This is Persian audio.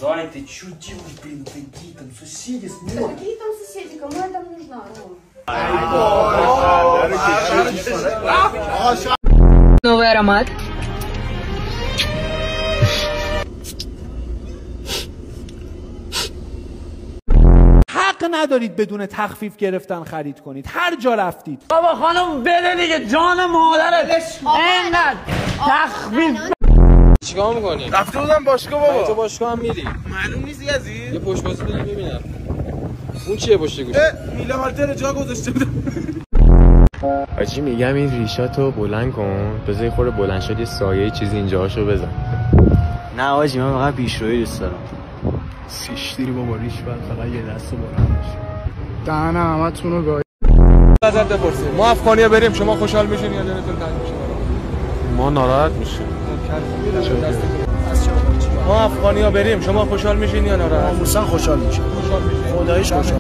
Зай, ты что делаешь, блин, какие там соседи смотрят? Какие там соседи, кому я там нужна, Рома? Новый аромат. حق ندارید بدون تخفیف گرفتن خرید کنید هر جا رفتید. بابا خانم بده دیگه جان مادرت اینقدر تخفیف. چیکار می‌کنی؟ رفته بودم باشگاه بابا. تو باشگاه هم میری؟ معلوم نیست یزید. یه پشت بازی بدم ببینم. اون چیه پشت گوش؟ میله هالتر جا گذاشته بودم. آجی میگم این ریشاتو بلند کن. بذار خورده بلند شد یه سایه چیزی اینجاهاشو بزن. نه آجی من فقط پیشرویی دوست دارم. سیش دیری بابا ریش فقط یه دستو بلند باشه. دهن همتون رو گاهی. ازت بپرسیم. ما افغانی‌ها بریم شما خوشحال میشین یا دلتون تنگ میشه؟ ما ناراحت میشیم. ما افغانی‌ها بریم شما خوشحال میشین یا ناراحت؟ معمولا خوشحال میشیم. خوشحال میشین. خداییش خوشحال.